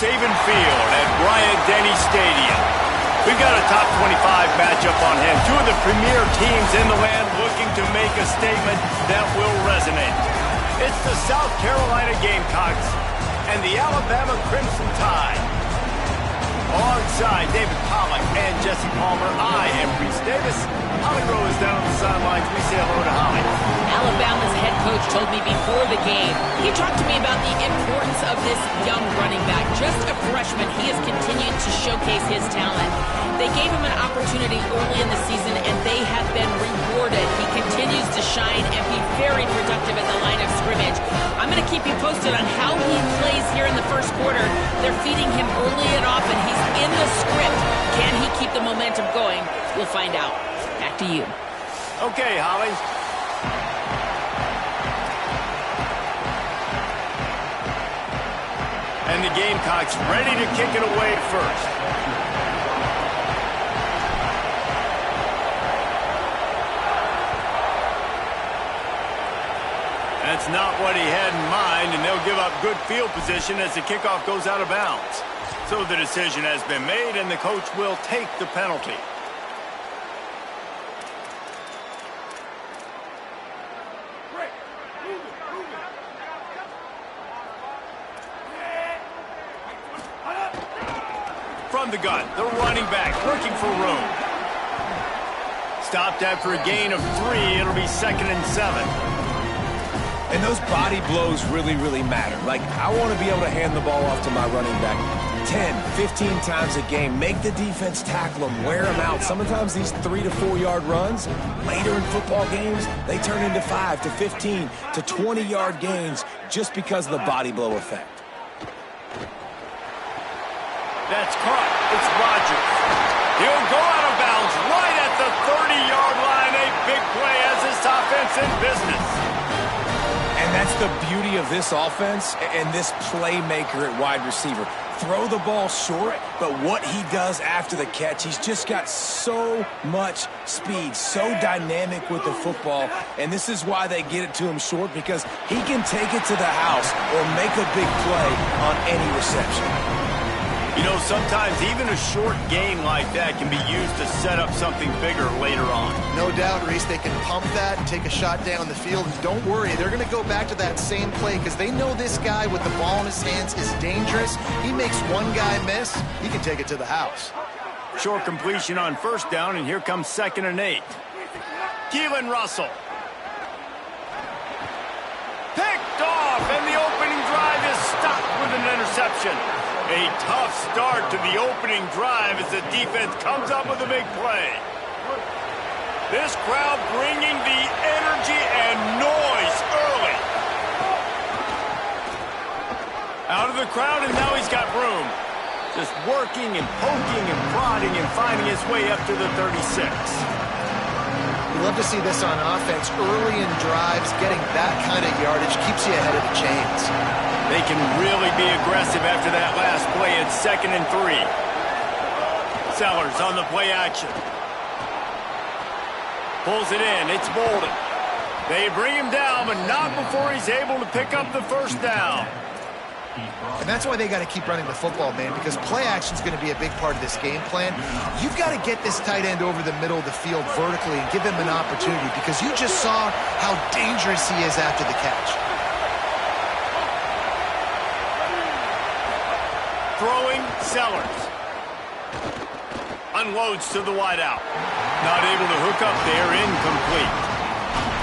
Saban Field at Bryant-Denny Stadium. We've got a top 25 matchup on hand. Two of the premier teams in the land looking to make a statement that will resonate. It's the South Carolina Gamecocks and the Alabama Crimson Tide. Alongside David Pollack and Jesse Palmer, I am Reese Davis. Holly Rowe is down on the sidelines. We say hello to Holly. Alabama's head coach told me before the game, he talked to me about the importance of this young running back. Just a freshman, he has continued to showcase his talent. They gave him an opportunity early in the season, and they have been rewarded. He continues to shine and be very productive at the line of scrimmage. I'm going to keep you posted on how he plays here in the first quarter. They're feeding him early and often. He's in the script. Can he keep the momentum going? We'll find out. Back to you. Okay, Holly. And the Gamecocks ready to kick it away first. That's not what he had in mind, and they'll give up good field position as the kickoff goes out of bounds. So the decision has been made, and the coach will take the penalty. From the gun, the running back looking for room. Stopped after a gain of 3. It'll be 2nd and 7. And those body blows really, really matter. Like, I want to be able to hand the ball off to my running back 10, 15 times a game. Make the defense tackle them, wear them out. Sometimes these 3 to 4 yard runs, later in football games, they turn into 5 to 15 to 20 yard gains just because of the body blow effect. That's caught. It's Rodgers. He'll go out of bounds right at the 30-yard line. A big play as this offense in business. And that's the beauty of this offense and this playmaker at wide receiver. Throw the ball short, but what he does after the catch, he's just got so much speed, so dynamic with the football, and this is why they get it to him short, because he can take it to the house or make a big play on any reception. You know, sometimes even a short gain like that can be used to set up something bigger later on. No doubt, Reese, they can pump that and take a shot down the field. And don't worry, they're going to go back to that same play because they know this guy with the ball in his hands is dangerous. He makes one guy miss, he can take it to the house. Short completion on first down, and here comes 2nd and 8. Keelan Russell. Picked off, and the opening drive is stopped with an interception. A tough start to the opening drive as the defense comes up with a big play. This crowd bringing the energy and noise early. Out of the crowd, and now he's got room. Just working and poking and prodding and finding his way up to the 36. We love to see this on offense. Early in drives, getting that kind of yardage keeps you ahead of the chains. They can really be aggressive after that last play. It's 2nd and 3. Sellers on the play action. Pulls it in. It's Bolden. They bring him down, but not before he's able to pick up the first down. And that's why they got to keep running the football, man, because play action is going to be a big part of this game plan. You've got to get this tight end over the middle of the field vertically and give him an opportunity, because you just saw how dangerous he is after the catch. Throwing, Sellers. Unloads to the wideout. Not able to hook up there, incomplete.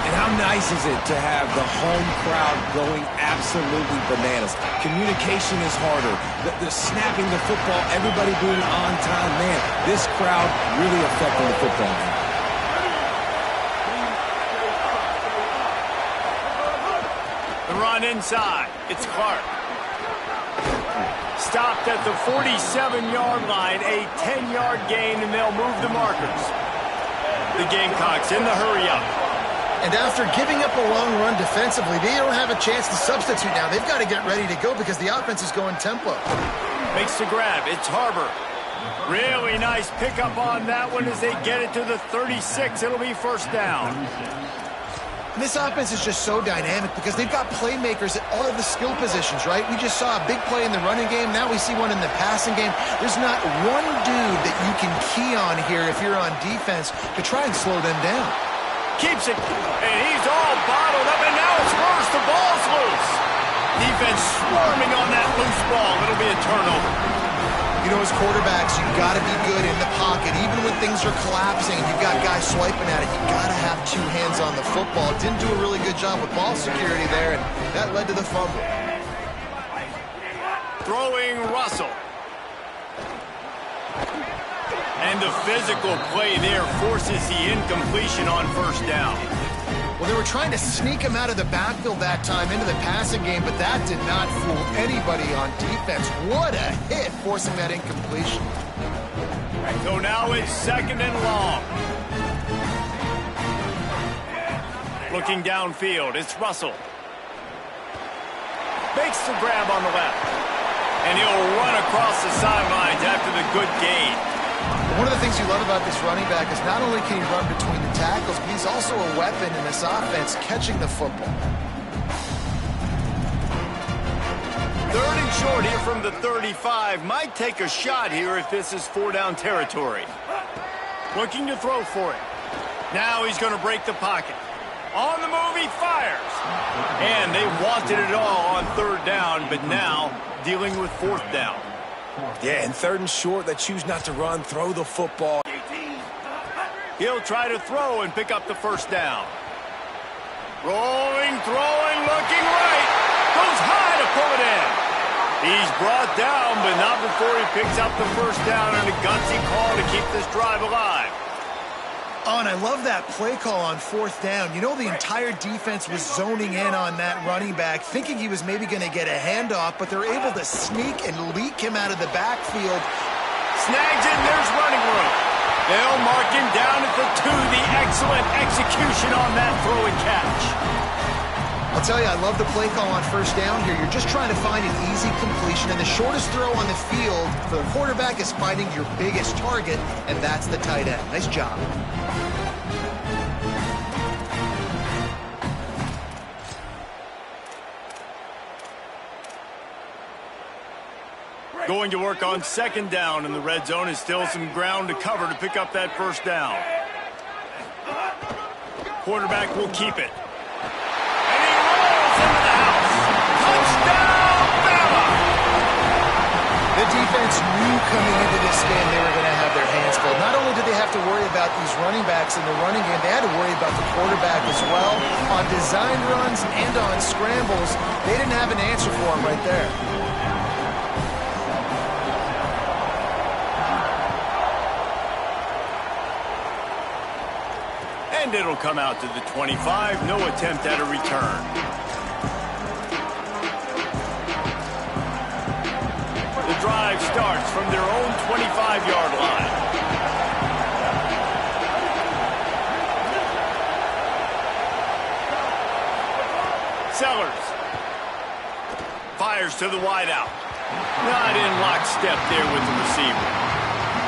And how nice is it to have the home crowd going absolutely bananas? Communication is harder. The snapping the football, everybody being on time. Man, this crowd really affecting the football game. The run inside. It's Clark. Stopped at the 47-yard line, a 10-yard gain, and they'll move the markers. The Gamecocks in the hurry-up. And after giving up a long run defensively, they don't have a chance to substitute now. They've got to get ready to go because the offense is going tempo. Makes the grab. It's Harbor. Really nice pickup on that one as they get it to the 36. It'll be first down. This offense is just so dynamic because they've got playmakers at all the skill positions, right? We just saw a big play in the running game. Now we see one in the passing game. There's not one dude that you can key on here if you're on defense to try and slow them down. Keeps it, and he's all bottled up, and now it's worse. The ball's loose. Defense swarming on that loose ball. It'll be a turnover. You know, as quarterbacks, you've got to be good in the pocket. Even when things are collapsing, you've got guys swiping at it. You've got to have two hands on the football. Didn't do a really good job with ball security there, and that led to the fumble. Throwing Russell. And the physical play there forces the incompletion on first down. Well, they were trying to sneak him out of the backfield that time into the passing game, but that did not fool anybody on defense. What a hit, forcing that incompletion. So now it's 2nd and long. Looking downfield, it's Russell. Makes the grab on the left. And he'll run across the sidelines after the good gain. One of the things you love about this running back is not only can he run between the tackles, but he's also a weapon in this offense catching the football. 3rd and short here from the 35. Might take a shot here if this is 4-down territory. Looking to throw for it. Now he's going to break the pocket. On the move, he fires. And they wanted it all on 3rd down, but now dealing with 4th down. Yeah, and 3rd and short, they choose not to run, throw the football. He'll try to throw and pick up the 1st down. Rolling, throwing, looking right. Goes high to pull it in. He's brought down, but not before he picks up the 1st down and a gutsy call to keep this drive alive. Oh, and I love that play call on 4th down. You know, the entire defense was zoning in on that running back, thinking he was maybe going to get a handoff, but they're able to sneak and leak him out of the backfield. Snags it, and there's running room. They'll mark him down at the 2. The excellent execution on that throw and catch. I'll tell you, I love the play call on 1st down here. You're just trying to find an easy completion, and the shortest throw on the field for the quarterback is finding your biggest target, and that's the tight end. Nice job. Going to work on 2nd down, and the red zone is still some ground to cover to pick up that 1st down. Quarterback will keep it. And he rolls into the house. Touchdown, Bama! The defense knew coming into this game they were going to have their hands full. Not only did they have to worry about these running backs in the running game, they had to worry about the quarterback as well. On design runs and on scrambles, they didn't have an answer for him right there. And it'll come out to the 25. No attempt at a return. The drive starts from their own 25-yard line. Sellers. Fires to the wideout. Not in lockstep there with the receiver.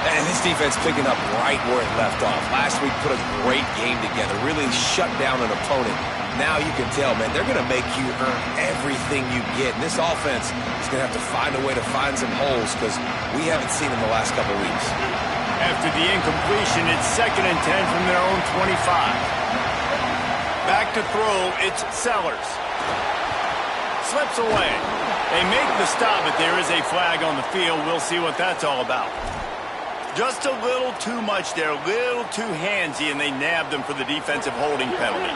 And this defense picking up right where it left off. Last week put a great game together, really shut down an opponent. Now you can tell, man, they're going to make you earn everything you get. And this offense is going to have to find a way to find some holes because we haven't seen them the last couple weeks. After the incompletion, it's 2nd and 10 from their own 25. Back to throw, it's Sellers. Slips away. They make the stop, but there is a flag on the field. We'll see what that's all about. Just a little too much there, a little too handsy, and they nabbed them for the defensive holding penalty.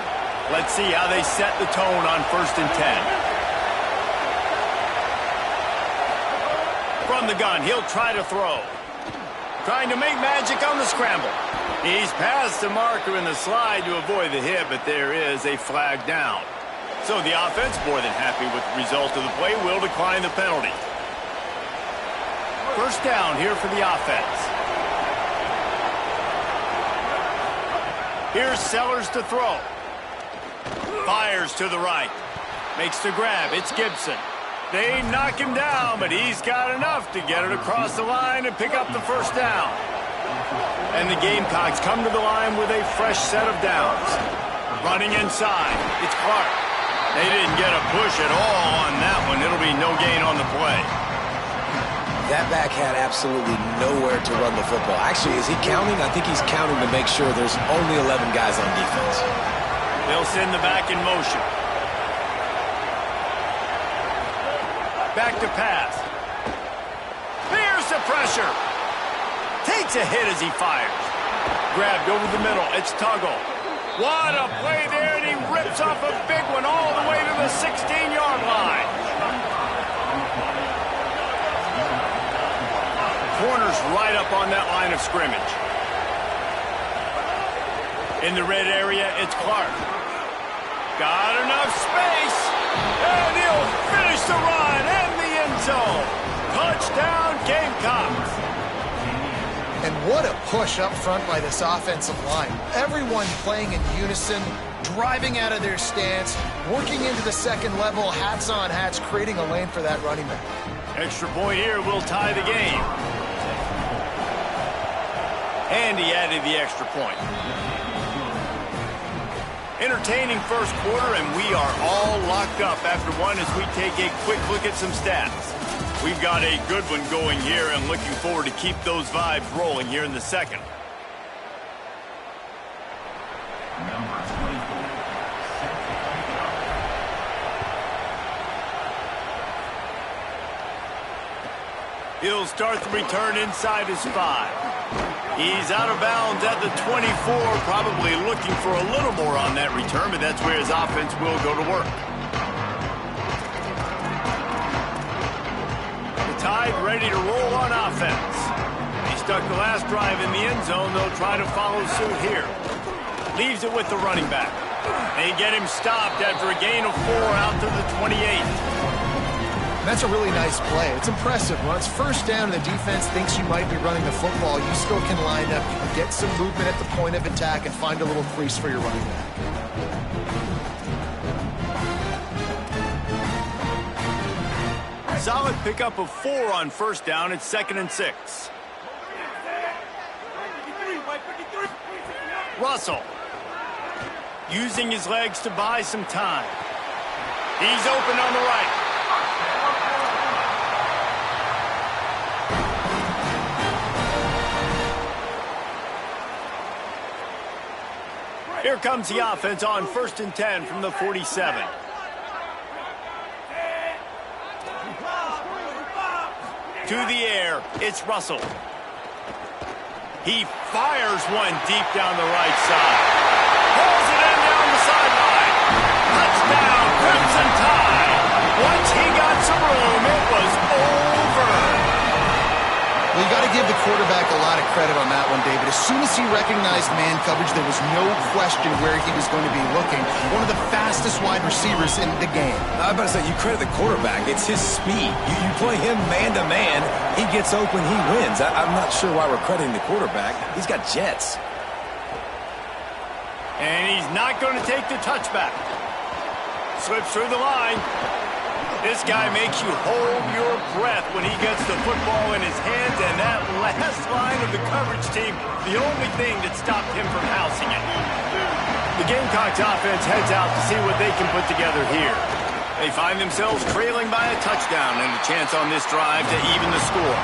Let's see how they set the tone on 1st and 10. From the gun, he'll try to throw. Trying to make magic on the scramble. He's past the marker in the slide to avoid the hit, but there is a flag down. So the offense, more than happy with the result of the play, will decline the penalty. 1st down here for the offense. Here's Sellers to throw. Fires to the right. Makes the grab. It's Gibson. They knock him down, but he's got enough to get it across the line and pick up the 1st down. And the Gamecocks come to the line with a fresh set of downs. Running inside. It's Clark. They didn't get a push at all on that one. It'll be no gain on the play. That back had absolutely nowhere to run the football. Actually, is he counting? I think he's counting to make sure there's only 11 guys on defense. They'll send the back in motion. Back to pass. There's the pressure. Takes a hit as he fires. Grabbed over the middle. It's Tuggle. What a play there, and he rips off a big one all the way to the 16-yard line. Corner's right up on that line of scrimmage. In the red area, it's Clark. Got enough space, and he'll finish the run and the end zone. Touchdown, Gamecocks. And what a push up front by this offensive line. Everyone playing in unison, driving out of their stance, working into the second level, hats on hats, creating a lane for that running back. Extra point here will tie the game. And he added the extra point. Entertaining first quarter, and we are all locked up after one as we take a quick look at some stats. We've got a good one going here and looking forward to keep those vibes rolling here in the second. He'll start the return inside his 5. He's out of bounds at the 24, probably looking for a little more on that return, but that's where his offense will go to work. The Tide ready to roll on offense. He stuck the last drive in the end zone. They'll try to follow suit here. Leaves it with the running back. They get him stopped after a gain of 4 out to the 28. That's a really nice play. It's impressive. When it's first down and the defense thinks you might be running the football, you still can line up. You can get some movement at the point of attack and find a little crease for your running back. Solid pickup of 4 on first down. It's 2nd and 6. Russell using his legs to buy some time. He's open on the right. Here comes the offense on 1st and 10 from the 47. To the air, it's Russell. He fires one deep down the right side. Pulls it in down the sideline. Touchdown, Crimson Tide. Once he got some room, it was over. Well, you got to give the quarterback a lot of credit on that one, David. As soon as he recognized man coverage, there was no question where he was going to be looking. One of the fastest wide receivers in the game. I was about to say, you credit the quarterback. It's his speed. You play him man-to-man, he gets open, he wins. I'm not sure why we're crediting the quarterback. He's got jets. And he's not going to take the touchback. Slips through the line. This guy makes you hold your breath when he gets the football in his hands, and that last line of the coverage team, the only thing that stopped him from housing it. The Gamecocks offense heads out to see what they can put together here. They find themselves trailing by a touchdown and a chance on this drive to even the score.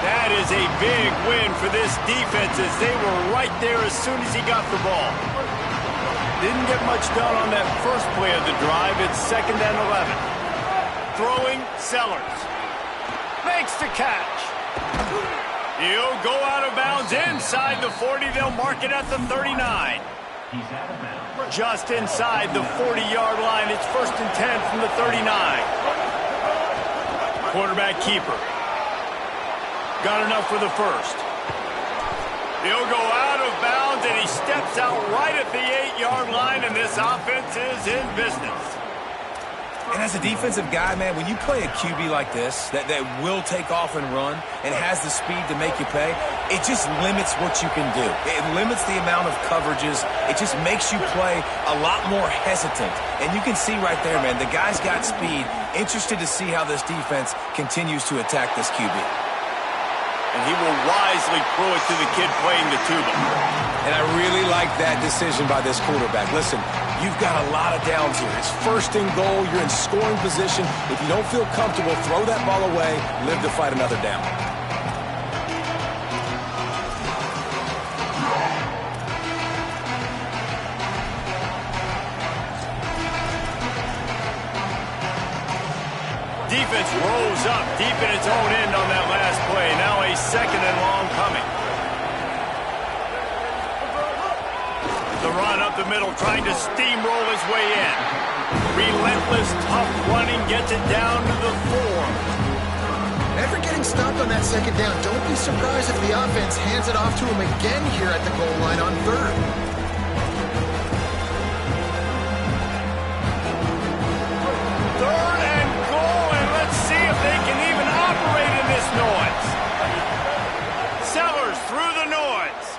That is a big win for this defense as they were right there as soon as he got the ball. Didn't get much done on that first play of the drive. It's 2nd and 11. Throwing, Sellers. Makes the catch. He'll go out of bounds inside the 40. They'll mark it at the 39. Just inside the 40-yard line. It's 1st and 10 from the 39. Quarterback keeper. Got enough for the first. He'll go out of bounds, and he steps out right at the 8-yard line, and this offense is in business. And as a defensive guy, man, when you play a QB like this that will take off and run and has the speed to make you pay, it just limits what you can do. It limits the amount of coverages. It just makes you play a lot more hesitant. And you can see right there, man, the guy's got speed. Interested to see how this defense continues to attack this QB. and he will wisely throw it to the kid playing the tuba. And I really like that decision by this quarterback. Listen, you've got a lot of downs here. It's first and goal. You're in scoring position. If you don't feel comfortable, throw that ball away. Live to fight another down. Defense rolls up deep in its own end on that last play. Now a second and long coming. The run up the middle, trying to steamroll his way in. Relentless, tough running, gets it down to the 4. After getting stopped on that second down, don't be surprised if the offense hands it off to him again here at the goal line on 3rd. Third and goal, and let's see if they can even operate in this noise. Sellers through the noise.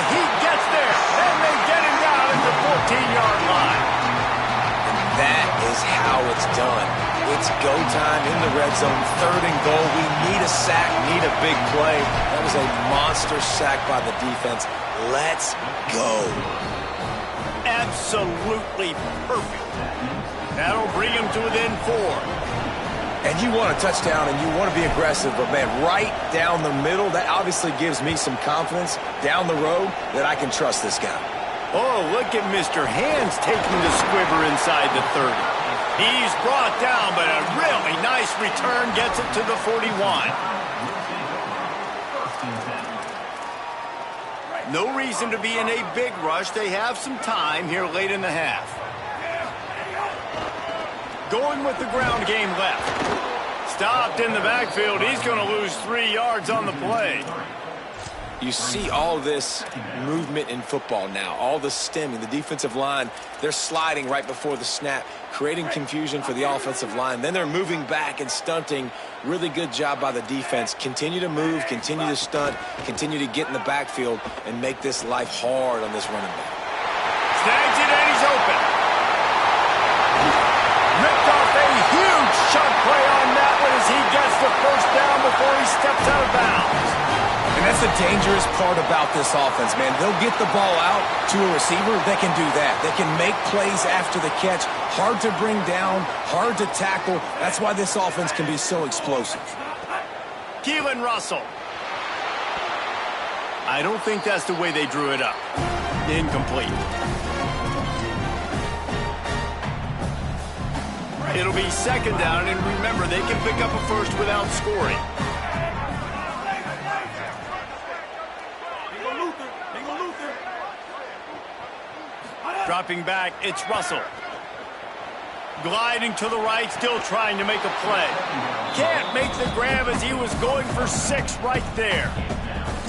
He gets there, and they get him down at the 14-yard line. And that is how it's done. It's go time in the red zone, 3rd and goal. We need a sack, need a big play. That was a monster sack by the defense. Let's go. Absolutely perfect. That'll bring him to within 4. And you want a touchdown, and you want to be aggressive, but, man, right down the middle, that obviously gives me some confidence down the road that I can trust this guy. Oh, look at Mr. Hands taking the squiver inside the 30. He's brought down, but a really nice return gets it to the 41. No reason to be in a big rush. They have some time here late in the half. Going with the ground game left. Stopped in the backfield. He's going to lose 3 yards on the play. You see all this movement in football now, all the stemming, the defensive line, they're sliding right before the snap, creating confusion for the offensive line. Then they're moving back and stunting. Really good job by the defense. Continue to move, continue to stunt, continue to get in the backfield and make this life hard on this running back. Snags it and he's open. Ripped off a huge chunk play on that one as he gets the first down before he steps out of bounds. And that's the dangerous part about this offense, man. They'll get the ball out to a receiver. They can do that. They can make plays after the catch. Hard to bring down, hard to tackle. That's why this offense can be so explosive. Keelan Russell. I don't think that's the way they drew it up. Incomplete. It'll be second down, and remember, they can pick up a first without scoring. Dropping back, it's Russell. Gliding to the right, still trying to make a play. Can't make the grab as he was going for 6 right there.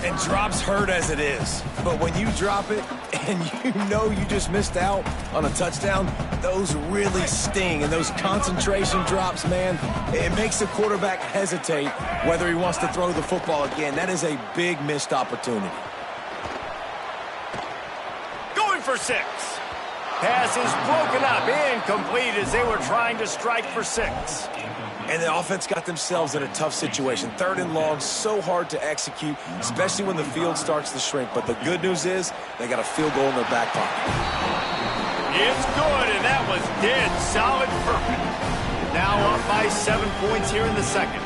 And drops hurt as it is. But when you drop it and you know you just missed out on a touchdown, those really sting. And those concentration drops, man, it makes the quarterback hesitate whether he wants to throw the football again. That is a big missed opportunity. Going for 6. Pass is broken up, incomplete as they were trying to strike for 6. And the offense got themselves in a tough situation. 3rd and long, so hard to execute, especially when the field starts to shrink. But the good news is they got a field goal in their back pocket. It's good, and that was dead solid perfect. Now up by 7 points here in the second.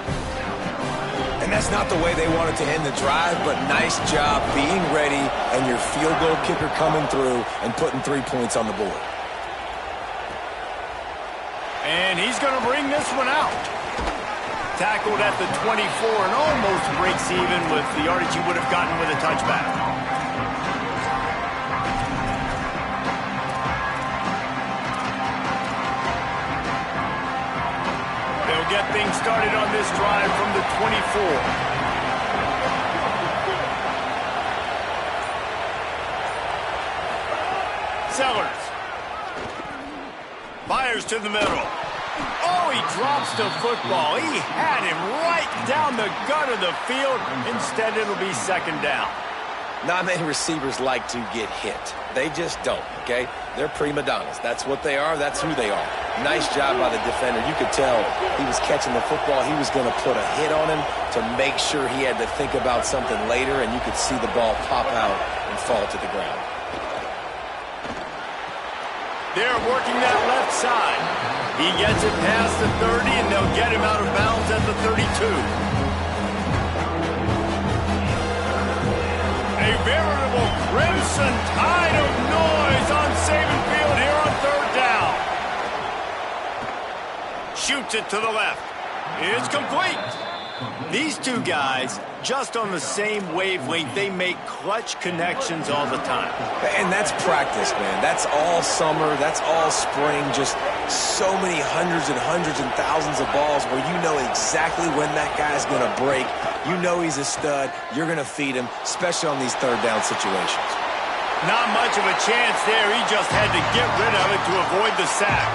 And that's not the way they wanted to end the drive, but nice job being ready and your field goal kicker coming through and putting 3 points on the board. And he's going to bring this one out. Tackled at the 24 and almost breaks even with the yardage he would have gotten with a touchback. They'll get things started on this drive from the 24. Sellers. Fires to the middle. Oh, he drops the football. He had him right down the gut of the field. Instead, it'll be second down. Not many receivers like to get hit. They just don't, okay? They're prima donnas. That's what they are. That's who they are. Nice job by the defender. You could tell he was catching the football. He was going to put a hit on him to make sure he had to think about something later, and you could see the ball pop out and fall to the ground. They're working that left side. He gets it past the 30, and they'll get him out of bounds at the 32. A veritable crimson tide of noise on Saban Field here on third down. Shoots it to the left. It's complete. These two guys, just on the same wavelength, they make clutch connections all the time. And that's practice, man. That's all summer. That's all spring. Just so many hundreds and thousands of balls where you know exactly when that guy's going to break. You know he's a stud. You're going to feed him, especially on these third down situations. Not much of a chance there. He just had to get rid of it to avoid the sack.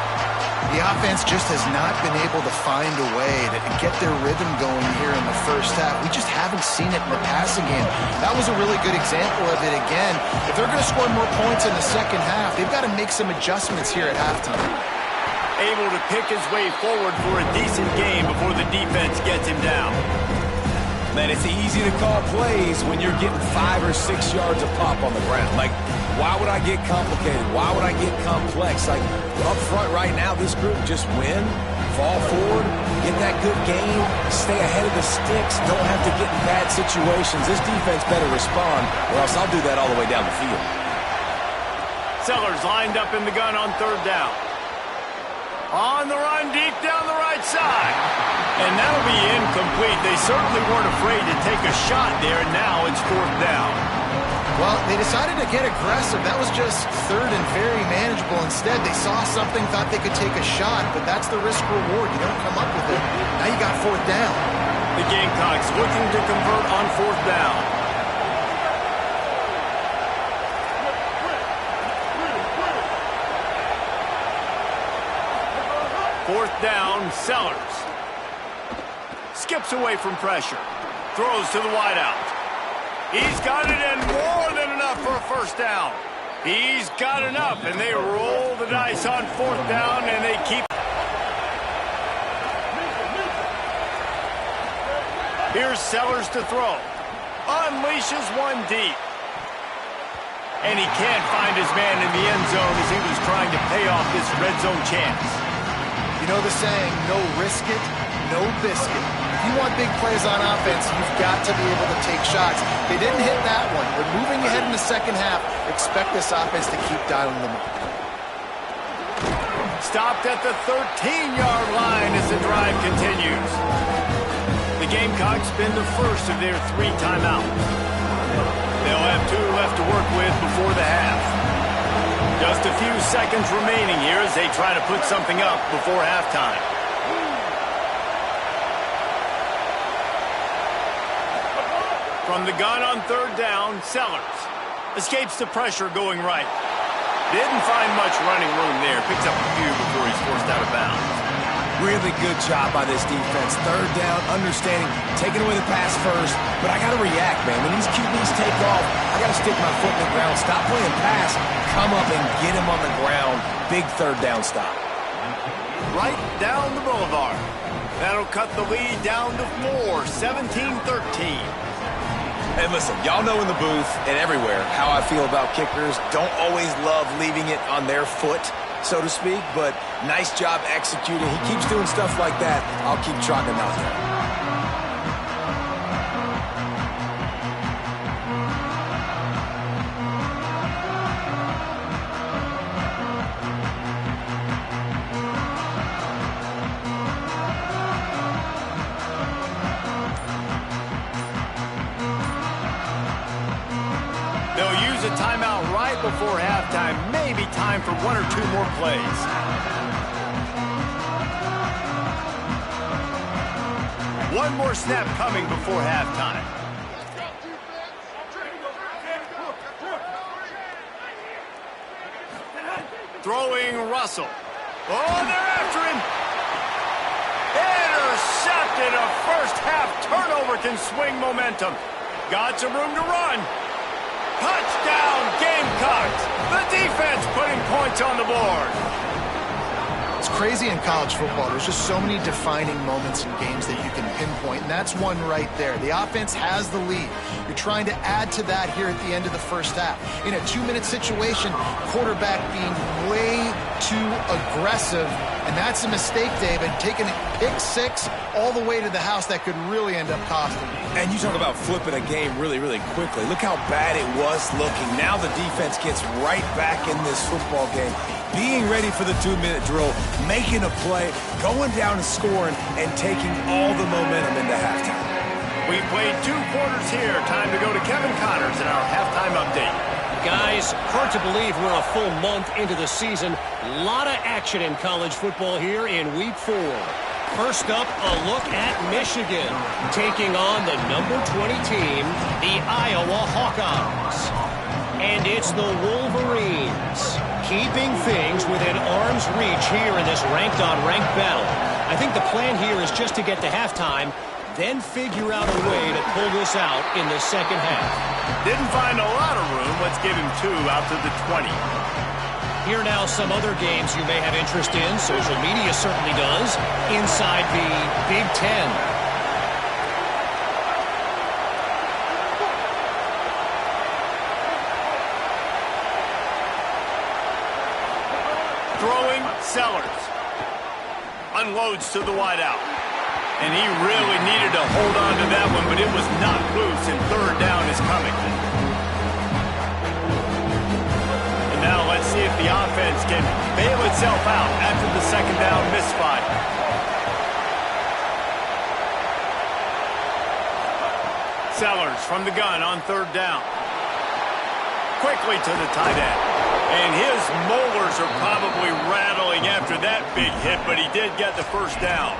The offense just has not been able to find a way to get their rhythm going here in the first half. We just haven't seen it in the passing game. That was a really good example of it again. If they're going to score more points in the second half, they've got to make some adjustments here at halftime. Able to pick his way forward for a decent game before the defense gets him down. Man, it's easy to call plays when you're getting 5 or 6 yards of pop on the ground. Like, why would I get complicated? Why would I get complex? Like, up front right now, this group just win, fall forward, get that good game, stay ahead of the sticks, don't have to get in bad situations. This defense better respond, or else I'll do that all the way down the field. Sellers lined up in the gun on third down. On the run, deep down the right side. And that'll be incomplete. They certainly weren't afraid to take a shot there. Now it's fourth down. Well, they decided to get aggressive. That was just third and very manageable. Instead, they saw something, thought they could take a shot, but that's the risk-reward. You don't come up with it. Now you got fourth down. The Gamecocks looking to convert on fourth down. Fourth down, Sellers. Skips away from pressure. Throws to the wideout. He's got it and more than enough for a first down. He's got enough, and they roll the dice on fourth down, and they keep. Here's Sellers to throw. Unleashes one deep. And he can't find his man in the end zone as he was trying to pay off this red zone chance. You know the saying, no risk it, no biscuit. If you want big plays on offense, you've got to be able to take shots. They didn't hit that one. But moving ahead in the second half, expect this offense to keep dialing them up. Stopped at the 13-yard line as the drive continues. The Gamecocks spend the first of their 3 timeouts. They'll have 2 left to work with before the half. Just a few seconds remaining here as they try to put something up before halftime. From the gun on third down, Sellers escapes the pressure going right. Didn't find much running room there. Picks up a few before he's forced out of bounds. Really good job by this defense. Third down, understanding, taking away the pass first. But I got to react, man. When these QBs take off, I got to stick my foot in the ground. Stop playing pass. Come up and get him on the ground. Big third down stop. Right down the boulevard. That'll cut the lead down to 4, 17-13. And listen, y'all know in the booth and everywhere how I feel about kickers. Don't always love leaving it on their foot, so to speak, but nice job executing. He keeps doing stuff like that. I'll keep trotting him out there. They'll use a timeout right before halftime. Maybe time for 1 or 2 more plays. One more snap coming before halftime. Throwing Russell. Oh, they're after him. Intercepted. A first half turnover can swing momentum. Got some room to run. Touchdown, Gamecocks! The defense putting points on the board. It's crazy in college football. There's just so many defining moments in games that you can pinpoint, and that's one right there. The offense has the lead. You're trying to add to that here at the end of the first half. In a 2-minute situation, quarterback being way too aggressive, and that's a mistake, David. Taking a pick six all the way to the house, that could really end up costing you. And you talk about flipping a game really, really quickly. Look how bad it was looking. Now the defense gets right back in this football game, being ready for the 2-minute drill, making a play, going down and scoring, and taking all the momentum into halftime. We played 2 quarters here. Time to go to Kevin Connors in our halftime update. Guys, hard to believe we're a full month into the season. A lot of action in college football here in Week 4. First up, a look at Michigan, taking on the number 20 team, the Iowa Hawkeyes. And it's the Wolverines, keeping things within arm's reach here in this ranked-on-ranked battle. I think the plan here is just to get to halftime, then figure out a way to pull this out in the second half. Didn't find a lot of room. Let's give him 2 out to the 20. Here now some other games you may have interest in. Social media certainly does. Inside the Big Ten. Throwing, Sellers. Unloads to the wideout. And he really needed to hold on to that one, but it was not loose, and third down is coming. And now let's see if the offense can bail itself out after the second down misfire. Sellers from the gun on third down. Quickly to the tight end. And his molars are probably rattling after that big hit, but he did get the first down.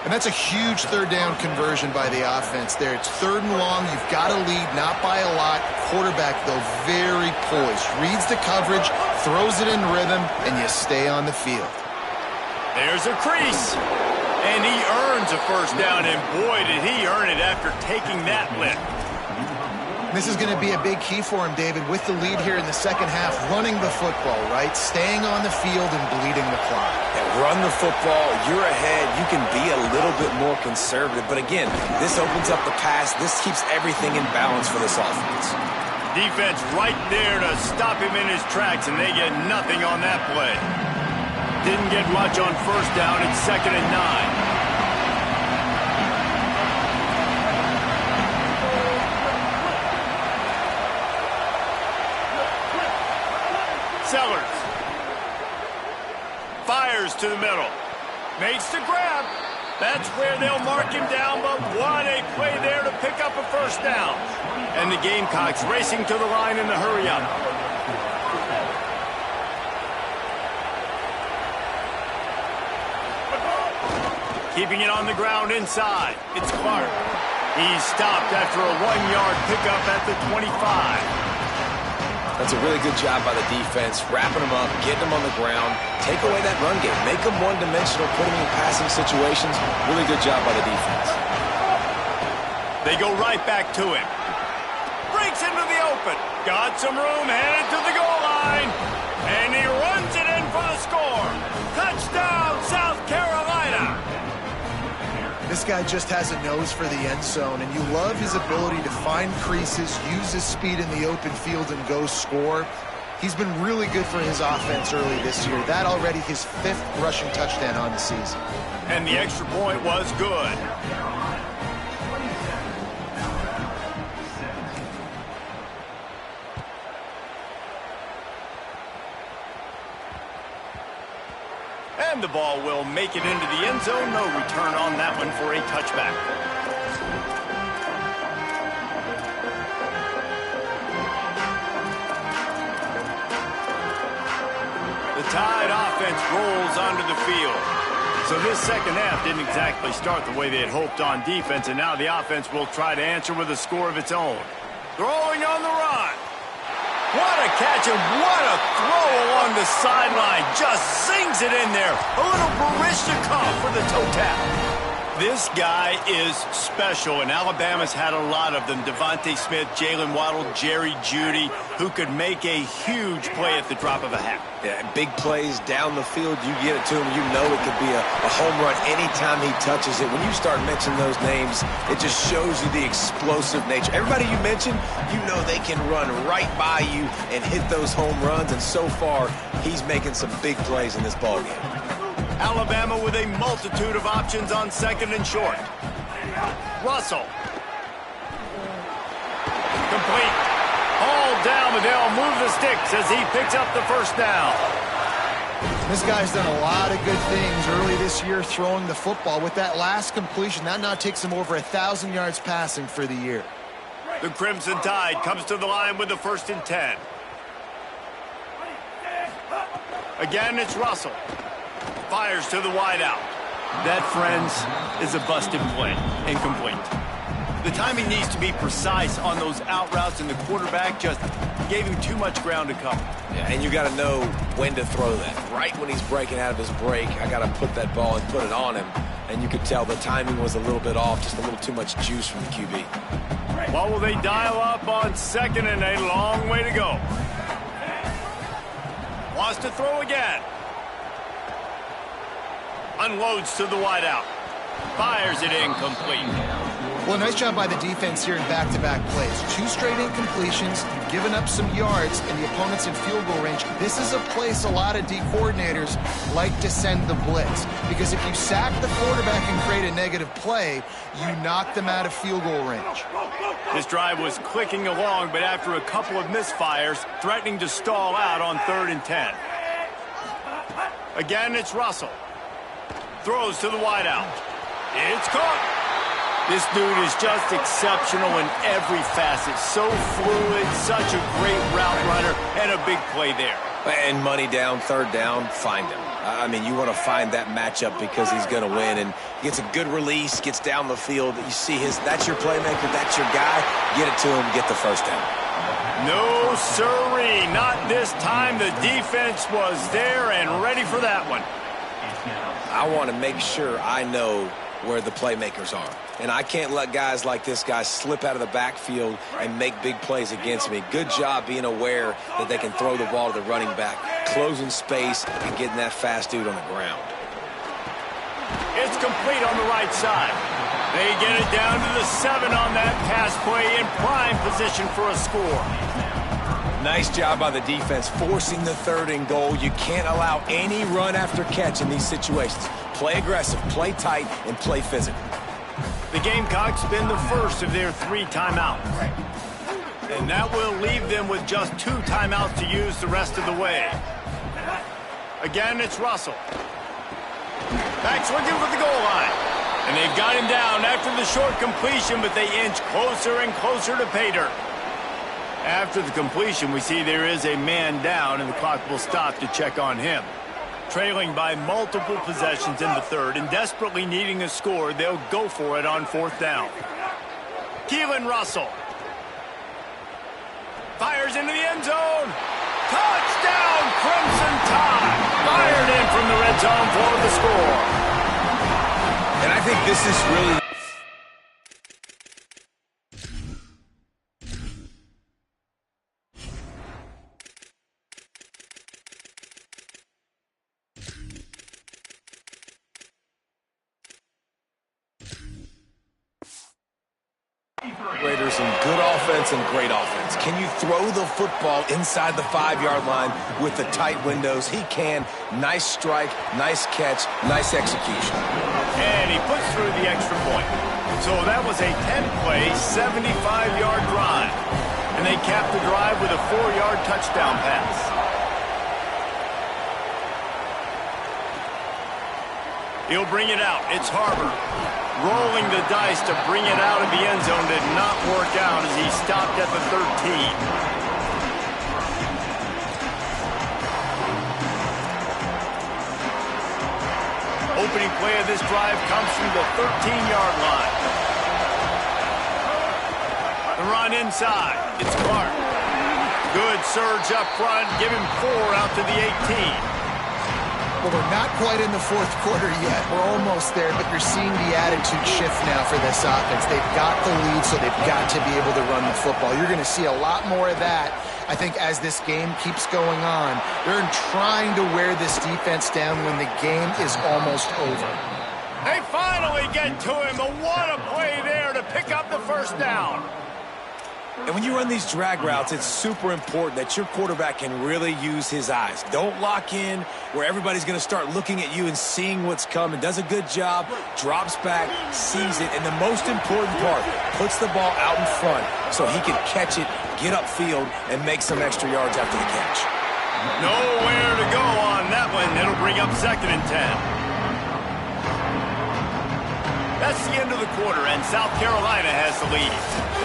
And that's a huge third down conversion by the offense there. It's 3rd and long. You've got to lead, not by a lot. Quarterback, though, very poised. Reads the coverage, throws it in rhythm, and you stay on the field. There's a crease. And he earns a first down, and boy, did he earn it after taking that lift. This is going to be a big key for him, David, with the lead here in the second half, running the football, right? Staying on the field and bleeding the clock. Yeah, run the football, you're ahead, you can be a little bit more conservative. But again, this opens up the pass. This keeps everything in balance for this offense. Defense right there to stop him in his tracks, and they get nothing on that play. Didn't get much on first down. It's 2nd and 9. Sellers fires to the middle, makes the grab. That's where they'll mark him down, but what a play there to pick up a first down. And the Gamecocks racing to the line in the hurry up. Keeping it on the ground inside. It's Clark. He's stopped after a 1-yard pickup at the 25. That's a really good job by the defense, wrapping them up, getting them on the ground, take away that run game, make them one-dimensional, put them in passing situations. Really good job by the defense. They go right back to him. Breaks into the open. Got some room, headed to the goal line. And he runs it in for the score. Touchdown, South Carolina. This guy just has a nose for the end zone, and you love his ability to find creases, use his speed in the open field, and go score. He's been really good for his offense early this year. That already his 5th rushing touchdown on the season. And the extra point was good. And the ball will make it into the end zone. No return on that one for a touchback. The Tide offense rolls onto the field. So this second half didn't exactly start the way they had hoped on defense, and now the offense will try to answer with a score of its own. Throwing on the run. What a catch and what a throw along the sideline. Just zings it in there. A little Baryshnikov for the toe tap. This guy is special, and Alabama's had a lot of them. Devontae Smith, Jalen Waddle, Jerry Jeudy, who could make a huge play at the drop of a hat. Yeah, big plays down the field, you get it to him, you know it could be a home run anytime he touches it. When you start mentioning those names, it just shows you the explosive nature. Everybody you mentioned, you know they can run right by you and hit those home runs, and so far, he's making some big plays in this ballgame. Alabama with a multitude of options on second and short. Russell. Complete. All down, but they'll move the sticks as he picks up the first down. This guy's done a lot of good things early this year throwing the football. With that last completion, that now takes him over 1,000 yards passing for the year. The Crimson Tide comes to the line with the 1st and 10. Again, it's Russell. Fires to the wideout. That, friends, is a busted play. Incomplete. The timing needs to be precise on those out routes, and the quarterback just gave him too much ground to cover. Yeah, and you got to know when to throw that. Right when he's breaking out of his break, I got to put that ball and put it on him. And you could tell the timing was a little bit off, just a little too much juice from the QB. What will they dial up on second and a long way to go? Wants to throw again. Unloads to the wideout. Fires it incomplete. Well, nice job by the defense here in back-to-back plays. 2 straight incompletions, giving up some yards, and the opponent's in field goal range. This is a place a lot of D coordinators like to send the blitz, because if you sack the quarterback and create a negative play, you knock them out of field goal range. This drive was clicking along, but after a couple of misfires, threatening to stall out on 3rd and 10. Again, it's Russell. Throws to the wideout. It's caught. This dude is just exceptional in every facet. So fluid, such a great route runner, and a big play there. And money down, 3rd down, find him. I mean, you want to find that matchup because he's going to win. And gets a good release, gets down the field. You see that's your playmaker, that's your guy. Get it to him, get the 1st down. No, sirree. Not this time. The defense was there and ready for that one. I want to make sure I know where the playmakers are. And I can't let guys like this guy slip out of the backfield and make big plays against me. Good job being aware that they can throw the ball to the running back, closing space and getting that fast dude on the ground. It's complete on the right side. They get it down to the 7 on that pass play, in prime position for a score. Nice job by the defense forcing the 3rd and goal. You can't allow any run after catch in these situations. Play aggressive, play tight, and play physical. The Gamecocks spend the first of their 3 timeouts. And that will leave them with just 2 timeouts to use the rest of the way. Again, it's Russell. Back swinging for the goal line. And they've got him down after the short completion, but they inch closer and closer to pay dirt. After the completion, we see there is a man down, and the clock will stop to check on him. Trailing by multiple possessions in the 3rd and desperately needing a score, they'll go for it on 4th down. Keelan Russell. Fires into the end zone. Touchdown, Crimson Tide. Fired in from the red zone for the score. And I think this is really... Raiders in good offense and great offense. Can you throw the football inside the 5-yard line with the tight windows? He can. Nice strike, nice catch, nice execution. And he puts through the extra point. So that was a 10-play, 75-yard drive. And they capped the drive with a 4-yard touchdown pass. He'll bring it out. It's Harbor. Rolling the dice to bring it out of the end zone did not work out as he stopped at the 13. Opening play of this drive comes from the 13-yard line. The run inside. It's Clark. Good surge up front. Give him 4 out to the 18. Well, we're not quite in the fourth quarter yet. We're almost there, but you're seeing the attitude shift now for this offense. They've got the lead, so they've got to be able to run the football. You're going to see a lot more of that, I think, as this game keeps going on. They're trying to wear this defense down when the game is almost over. They finally get to him, but what a play there to pick up the first down. And when you run these drag routes, it's super important that your quarterback can really use his eyes. Don't lock in where everybody's going to start looking at you and seeing what's coming. Does a good job, drops back, sees it, and the most important part, puts the ball out in front so he can catch it, get upfield, and make some extra yards after the catch. Nowhere to go on that one. It'll bring up 2nd and 10. That's the end of the quarter, and South Carolina has the lead.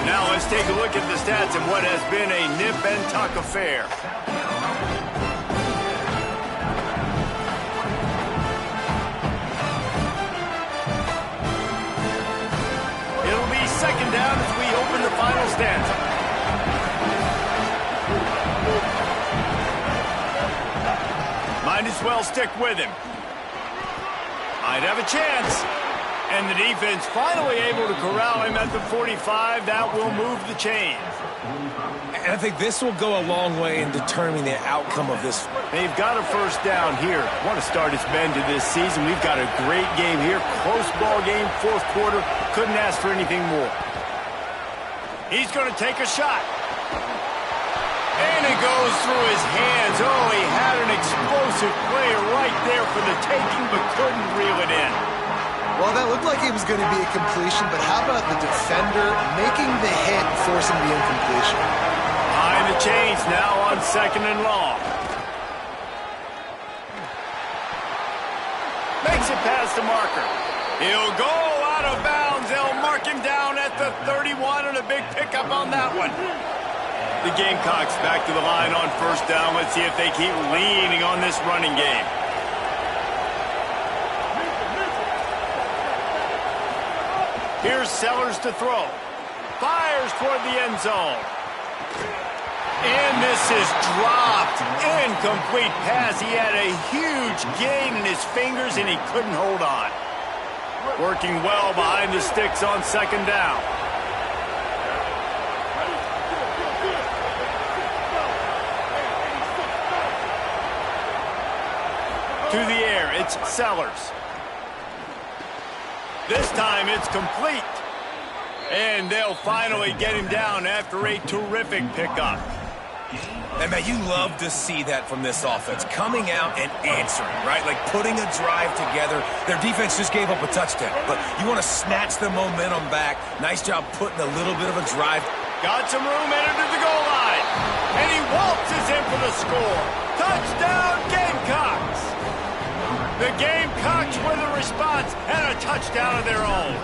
Now let's take a look at the stats in what has been a nip-and-tuck affair. It'll be 2nd down as we open the final stanza. Might as well stick with him. Might have a chance. And the defense finally able to corral him at the 45. That will move the chain. And I think this will go a long way in determining the outcome of this. They've got a first down here. What a start it's been to this season. We've got a great game here. Close ball game, fourth quarter. Couldn't ask for anything more. He's going to take a shot. And it goes through his hands. Oh, he had an explosive play right there for the taking, but couldn't reel it in. Well, that looked like it was going to be a completion, but how about the defender making the hit, forcing the incompletion? Behind the chains now on 2nd and long. Makes it past the marker. He'll go out of bounds. They'll mark him down at the 31, and a big pickup on that one. The Gamecocks back to the line on first down. Let's see if they keep leaning on this running game. Here's Sellers to throw. Fires toward the end zone. And this is dropped. Incomplete pass. He had a huge gain in his fingers, and he couldn't hold on. Working well behind the sticks on 2nd down. To the air, it's Sellers. This time it's complete. And they'll finally get him down after a terrific pickup. And, man, you love to see that from this offense. Coming out and answering, right? Like putting a drive together. Their defense just gave up a touchdown. But you want to snatch the momentum back. Nice job putting a little bit of a drive. Got some room, entered to the goal line. And he waltzes in for the score. Touchdown, Gamecocks. The Gamecocks with a response and a touchdown of their own.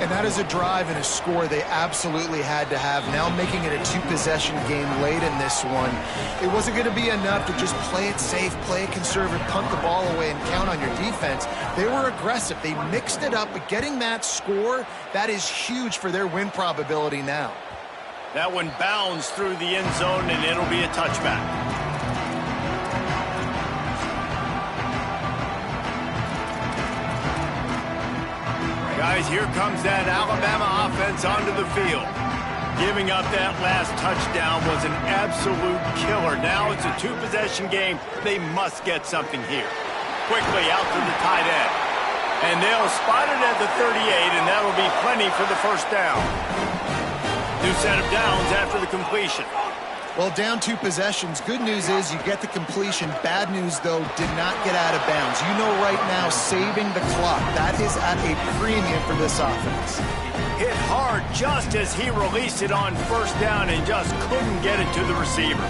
And that is a drive and a score they absolutely had to have. Now making it a two-possession game late in this one. It wasn't going to be enough to just play it safe, play it conservative, punt the ball away, and count on your defense. They were aggressive. They mixed it up, but getting that score, that is huge for their win probability now. That one bounds through the end zone, and it'll be a touchback. Guys, here comes that Alabama offense onto the field. Giving up that last touchdown was an absolute killer. Now it's a two-possession game. They must get something here. Quickly out to the tight end. And they'll spot it at the 38, and that'll be plenty for the first down. New set of downs after the completion. Well, down two possessions. Good news is you get the completion. Bad news, though, did not get out of bounds. You know right now, saving the clock. That is at a premium for this offense. Hit hard just as he released it on first down and just couldn't get it to the receiver.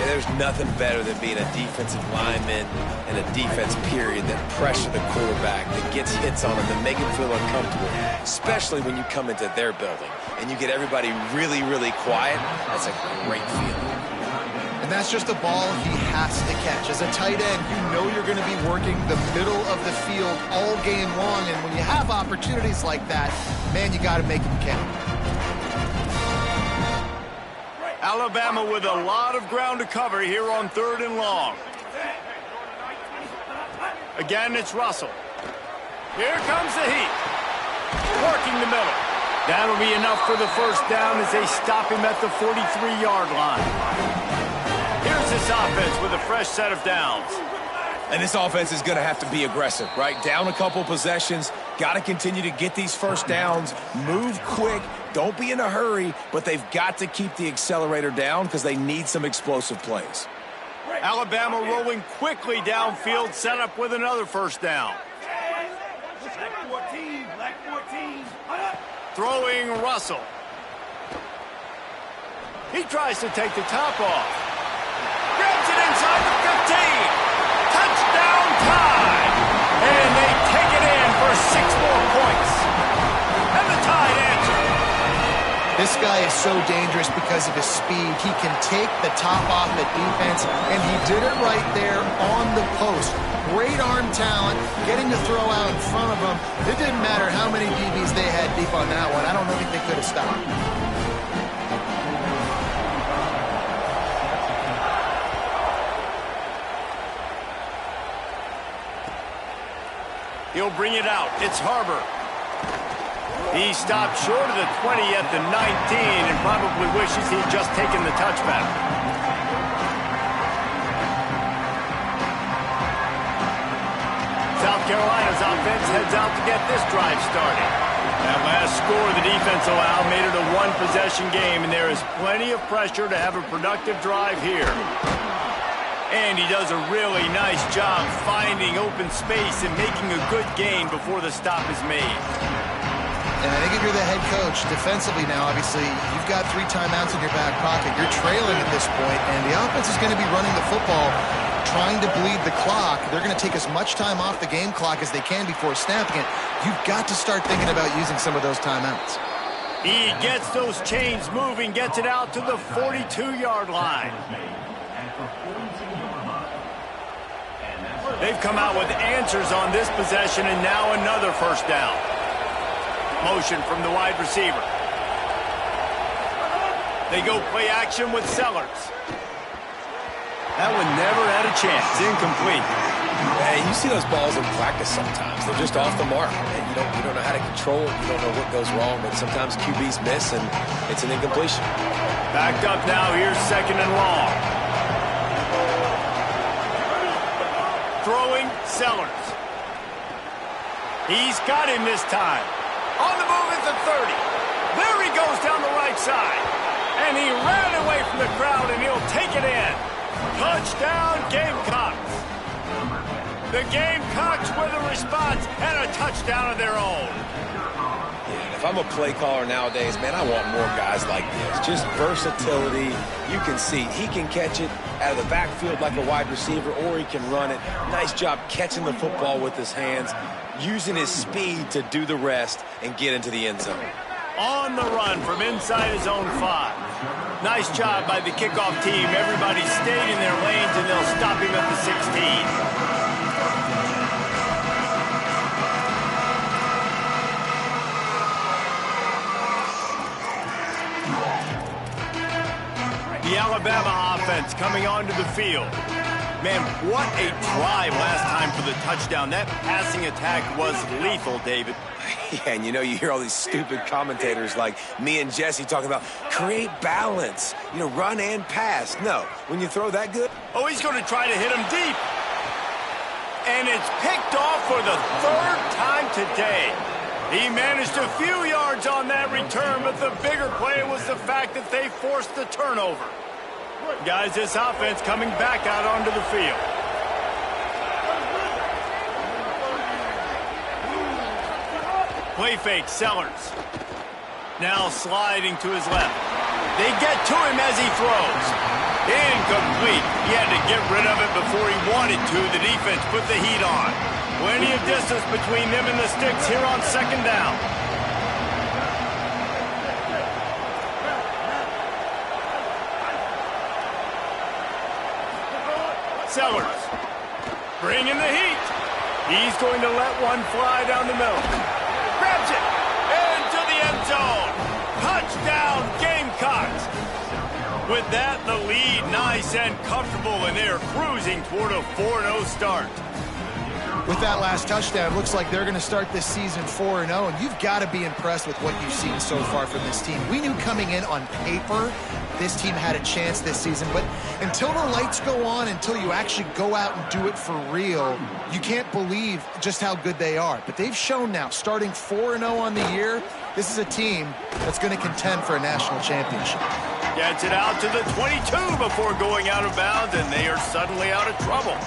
There's nothing better than being a defensive lineman and a defense period that pressure the quarterback, that gets hits on him, that make him feel uncomfortable, especially when you come into their building and you get everybody really, really quiet. That's a great feeling. And that's just a ball he has to catch. As a tight end, you know you're going to be working the middle of the field all game long, and when you have opportunities like that, man, you got to make them count. Alabama with a lot of ground to cover here on 3rd and long. Again, it's Russell. Here comes the heat. Working the middle. That'll be enough for the first down as they stop him at the 43-yard line. Here's this offense with a fresh set of downs. And this offense is going to have to be aggressive, right? Down a couple possessions, got to continue to get these first downs, move quick, don't be in a hurry, but they've got to keep the accelerator down because they need some explosive plays. Alabama rolling quickly downfield, set up with another first down. Throwing Russell. He tries to take the top off. Grabs it inside the 15. Touchdown time. And they take it in for 6 more points. And the Tide answer. This guy is so dangerous because of his speed. He can take the top off the defense, and he did it right there on the post. Great arm talent, getting the throw out in front of him. It didn't matter how many DBs they had deep on that one. I don't think they could have stopped. He'll bring it out. It's Harbor. He stopped short of the 20 at the 19 and probably wishes he'd just taken the touchback. South Carolina's offense heads out to get this drive started. That last score the defense allowed made it a one-possession game, and there is plenty of pressure to have a productive drive here. And he does a really nice job finding open space and making a good gain before the stop is made. And I think if you're the head coach, defensively now, obviously, you've got 3 timeouts in your back pocket. You're trailing at this point, and the offense is going to be running the football, trying to bleed the clock. They're going to take as much time off the game clock as they can before snapping it. You've got to start thinking about using some of those timeouts. He gets those chains moving, gets it out to the 42-yard line. They've come out with answers on this possession, and now another first down. Motion from the wide receiver. They go play action with Sellers. That one never had a chance. Incomplete. Hey, you see those balls in practice sometimes. They're just off the mark. And you don't know how to control it. You don't know what goes wrong, but sometimes QBs miss, and it's an incompletion. Backed up now. Here's 2nd and long. Throwing Sellers. He's got him this time. On the move at the 30. There he goes down the right side. And he ran away from the crowd, and he'll take it in. Touchdown, Gamecocks. The Gamecocks with a response and a touchdown of their own. Yeah, if I'm a play caller nowadays, man, I want more guys like this. Just versatility. You can see he can catch it out of the backfield like a wide receiver, or he can run it. Nice job catching the football with his hands, using his speed to do the rest and get into the end zone. On the run from inside his own 5. Nice job by the kickoff team. Everybody stayed in their lanes, and they'll stop him at the 16. The Alabama offense coming onto the field. Man, what a drive last time for the touchdown. That passing attack was lethal, David. Yeah, and you hear all these stupid commentators like me and Jesse talking about create balance, run and pass. No, when you throw that good. Oh, he's going to try to hit him deep. And it's picked off for the 3rd time today. He managed a few yards on that return, but the bigger play was the fact that they forced the turnover. Guys, this offense coming back out onto the field. Play fake, Sellers. Now sliding to his left. They get to him as he throws. Incomplete. He had to get rid of it before he wanted to. The defense put the heat on. Plenty of distance between them and the sticks here on 2nd down. Sellers bringing the heat. He's going to let one fly down the middle. Grabs it into the end zone. Touchdown, Gamecocks. With that, the lead nice and comfortable, and they are cruising toward a 4-0 start. With that last touchdown, looks like they're going to start this season 4-0, and you've got to be impressed with what you've seen so far from this team. We knew coming in on paper this team had a chance this season, but until the lights go on, until you actually go out and do it for real, you can't believe just how good they are. But they've shown now, starting 4-0 on the year, this is a team that's going to contend for a national championship. Gets it out to the 22 before going out of bounds, and they are suddenly out of trouble.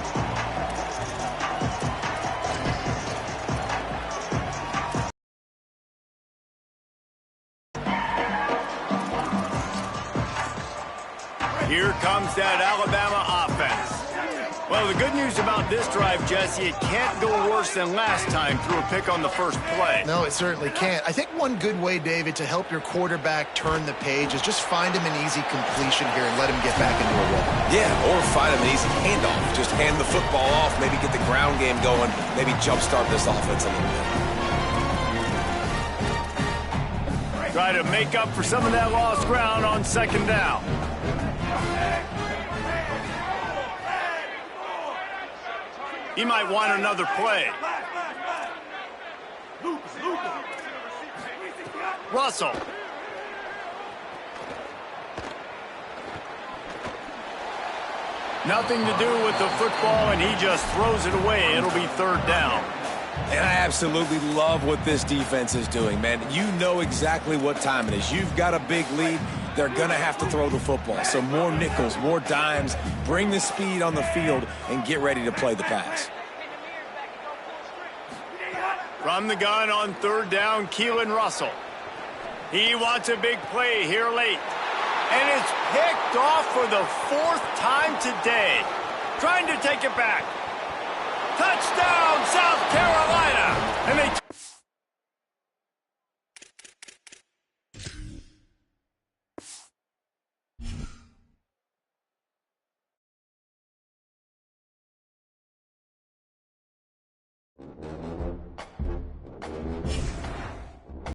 Here comes that Alabama offense. Well, the good news about this drive, Jesse, it can't go worse than last time through a pick on the first play. No, it certainly can't. I think one good way, David, to help your quarterback turn the page is just find him an easy completion here and let him get back into a rhythm. Yeah, or find him an easy handoff. Just hand the football off, maybe get the ground game going, maybe jumpstart this offense a little bit. Try to make up for some of that lost ground on second down. He might want another play. Russell. Nothing to do with the football, and he just throws it away. It'll be third down. And I absolutely love what this defense is doing, man. You know exactly what time it is. You've got a big lead. They're going to have to throw the football. So more nickels, more dimes, bring the speed on the field, and get ready to play the pass. From the gun on third down, Keelan Russell. He wants a big play here late. And it's picked off for the fourth time today. Trying to take it back. Touchdown, South Carolina! And they